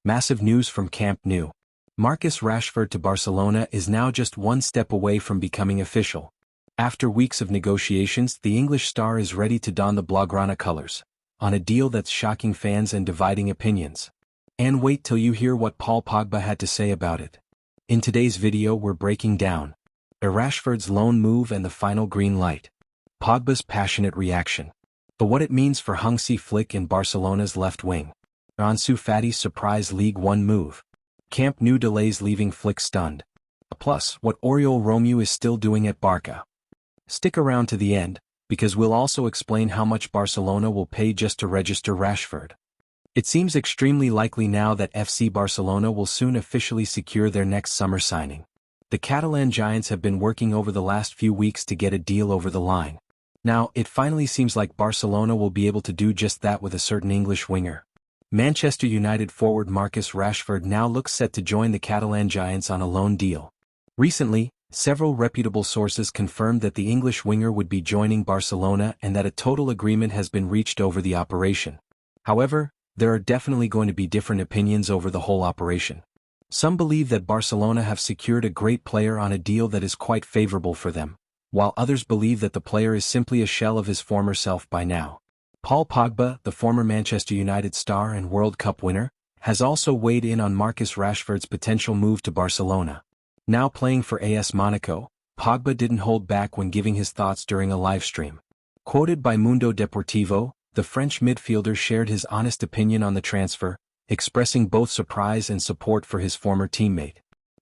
Massive news from Camp Nou. Marcus Rashford to Barcelona is now just one step away from becoming official. After weeks of negotiations, the English star is ready to don the Blaugrana colors, on a deal that's shocking fans and dividing opinions. And wait till you hear what Paul Pogba had to say about it. In today's video we're breaking down Rashford's loan move and the final green light, Pogba's passionate reaction, but what it means for Hansi Flick in Barcelona's left wing, Ansu Fati's surprise League One move, Camp Nou delays leaving Flick stunned, plus what Oriol Romeu is still doing at Barca. Stick around to the end, because we'll also explain how much Barcelona will pay just to register Rashford. It seems extremely likely now that FC Barcelona will soon officially secure their next summer signing. The Catalan giants have been working over the last few weeks to get a deal over the line. Now, it finally seems like Barcelona will be able to do just that with a certain English winger. Manchester United forward Marcus Rashford now looks set to join the Catalan giants on a loan deal. Recently, several reputable sources confirmed that the English winger would be joining Barcelona and that a total agreement has been reached over the operation. However, there are definitely going to be different opinions over the whole operation. Some believe that Barcelona have secured a great player on a deal that is quite favorable for them, while others believe that the player is simply a shell of his former self by now. Paul Pogba, the former Manchester United star and World Cup winner, has also weighed in on Marcus Rashford's potential move to Barcelona. Now playing for AS Monaco, Pogba didn't hold back when giving his thoughts during a livestream. Quoted by Mundo Deportivo, the French midfielder shared his honest opinion on the transfer, expressing both surprise and support for his former teammate.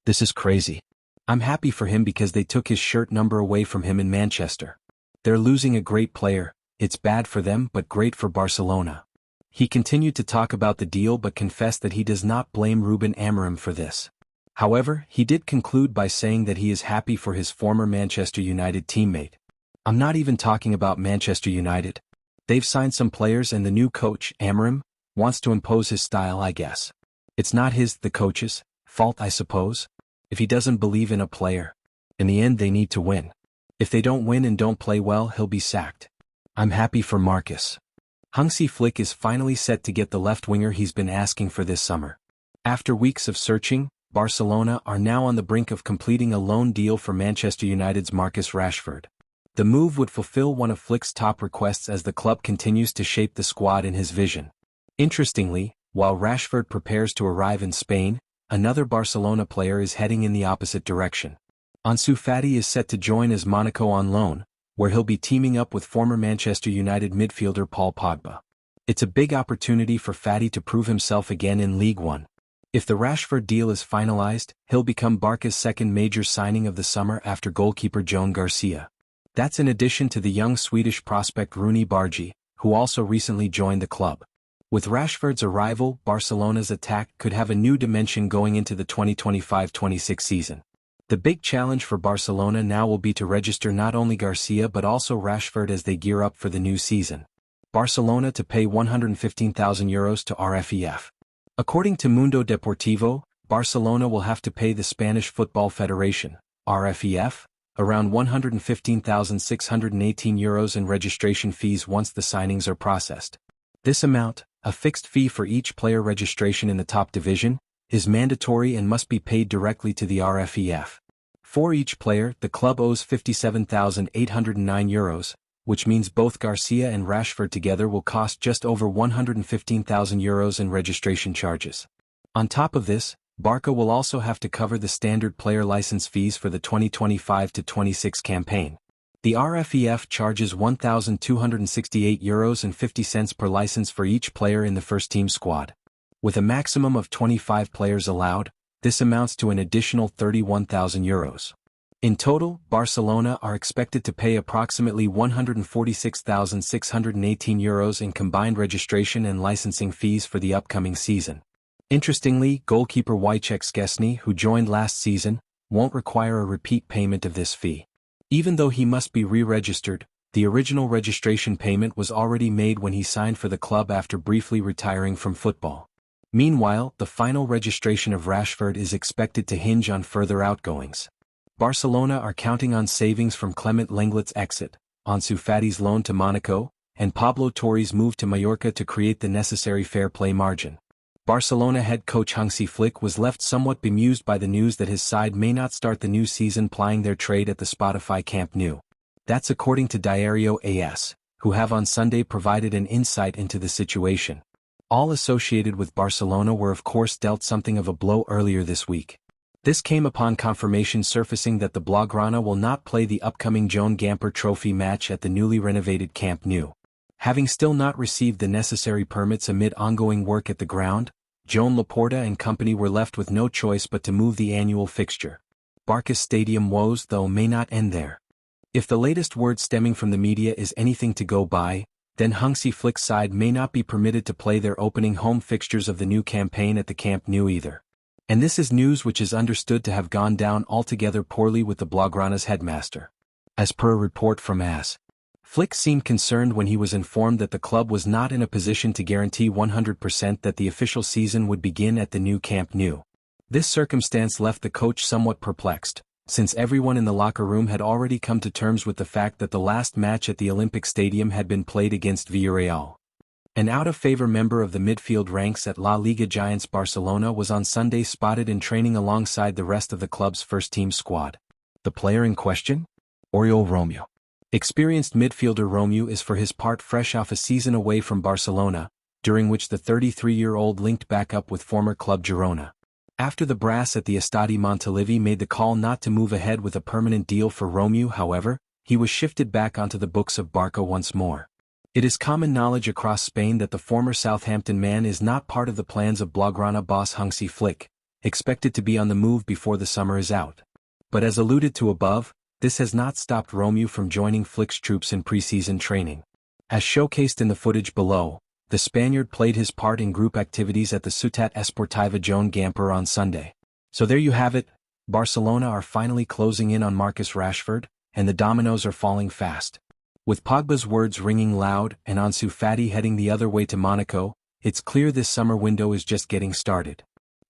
"This is crazy. I'm happy for him because they took his shirt number away from him in Manchester. They're losing a great player. It's bad for them but great for Barcelona." He continued to talk about the deal but confessed that he does not blame Ruben Amorim for this. However, he did conclude by saying that he is happy for his former Manchester United teammate. "I'm not even talking about Manchester United. They've signed some players and the new coach, Amorim, wants to impose his style, I guess. It's not the coach's, fault I suppose. If he doesn't believe in a player. In the end they need to win. If they don't win and don't play well, he'll be sacked. I'm happy for Marcus." Hansi Flick is finally set to get the left winger he's been asking for this summer. After weeks of searching, Barcelona are now on the brink of completing a loan deal for Manchester United's Marcus Rashford. The move would fulfill one of Flick's top requests as the club continues to shape the squad in his vision. Interestingly, while Rashford prepares to arrive in Spain, another Barcelona player is heading in the opposite direction. Ansu Fati is set to join as Monaco on loan, where he'll be teaming up with former Manchester United midfielder Paul Pogba. It's a big opportunity for Fati to prove himself again in League One. If the Rashford deal is finalized, he'll become Barca's second major signing of the summer after goalkeeper Joan Garcia. That's in addition to the young Swedish prospect Roony Bardghji, who also recently joined the club. With Rashford's arrival, Barcelona's attack could have a new dimension going into the 2025-26 season. The big challenge for Barcelona now will be to register not only Garcia but also Rashford as they gear up for the new season. Barcelona to pay €115,000 to RFEF. According to Mundo Deportivo, Barcelona will have to pay the Spanish Football Federation, RFEF, around €115,618 in registration fees once the signings are processed. This amount, a fixed fee for each player registration in the top division, is mandatory and must be paid directly to the RFEF. For each player, the club owes €57,809, which means both Garcia and Rashford together will cost just over €115,000 in registration charges. On top of this, Barca will also have to cover the standard player license fees for the 2025-26 campaign. The RFEF charges €1,268.50 per license for each player in the first-team squad. With a maximum of 25 players allowed, this amounts to an additional €31,000. In total, Barcelona are expected to pay approximately €146,618 in combined registration and licensing fees for the upcoming season. Interestingly, goalkeeper Wojciech Szczesny, who joined last season, won't require a repeat payment of this fee. Even though he must be re-registered, the original registration payment was already made when he signed for the club after briefly retiring from football. Meanwhile, the final registration of Rashford is expected to hinge on further outgoings. Barcelona are counting on savings from Clement Lenglet's exit, Ansu Fati's loan to Monaco, and Pablo Torre's move to Mallorca to create the necessary fair play margin. Barcelona head coach Hansi Flick was left somewhat bemused by the news that his side may not start the new season plying their trade at the Spotify Camp Nou. That's according to Diario AS, who have on Sunday provided an insight into the situation. All associated with Barcelona were of course dealt something of a blow earlier this week. This came upon confirmation surfacing that the Blaugrana will not play the upcoming Joan Gamper Trophy match at the newly renovated Camp Nou. Having still not received the necessary permits amid ongoing work at the ground, Joan Laporta and company were left with no choice but to move the annual fixture. Barca's stadium woes, though, may not end there. If the latest word stemming from the media is anything to go by, then Hansi Flick's side may not be permitted to play their opening home fixtures of the new campaign at the Camp Nou either. And this is news which is understood to have gone down altogether poorly with the Blaugrana's headmaster. As per a report from AS, Flick seemed concerned when he was informed that the club was not in a position to guarantee 100% that the official season would begin at the new Camp Nou. This circumstance left the coach somewhat perplexed, since everyone in the locker room had already come to terms with the fact that the last match at the Olympic Stadium had been played against Villarreal. An out-of-favor member of the midfield ranks at La Liga giants Barcelona was on Sunday spotted in training alongside the rest of the club's first-team squad. The player in question? Oriol Romeu. Experienced midfielder Romeu is for his part fresh off a season away from Barcelona, during which the 33-year-old linked back up with former club Girona. After the brass at the Estadi Montilivi made the call not to move ahead with a permanent deal for Romeu, however, he was shifted back onto the books of Barca once more. It is common knowledge across Spain that the former Southampton man is not part of the plans of Blaugrana boss Hansi Flick, expected to be on the move before the summer is out. But as alluded to above, this has not stopped Romeu from joining Flick's troops in pre-season training. As showcased in the footage below, the Spaniard played his part in group activities at the Ciutat Esportiva Joan Gamper on Sunday. So there you have it, Barcelona are finally closing in on Marcus Rashford, and the dominoes are falling fast. With Pogba's words ringing loud and Ansu Fati heading the other way to Monaco, it's clear this summer window is just getting started.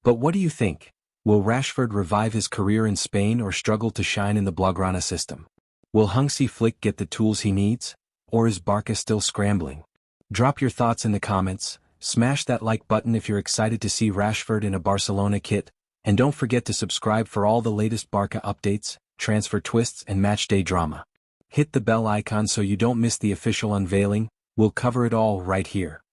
But what do you think? Will Rashford revive his career in Spain or struggle to shine in the Blaugrana system? Will Hansi Flick get the tools he needs, or is Barca still scrambling? Drop your thoughts in the comments, smash that like button if you're excited to see Rashford in a Barcelona kit, and don't forget to subscribe for all the latest Barca updates, transfer twists and matchday drama. Hit the bell icon so you don't miss the official unveiling. We'll cover it all right here.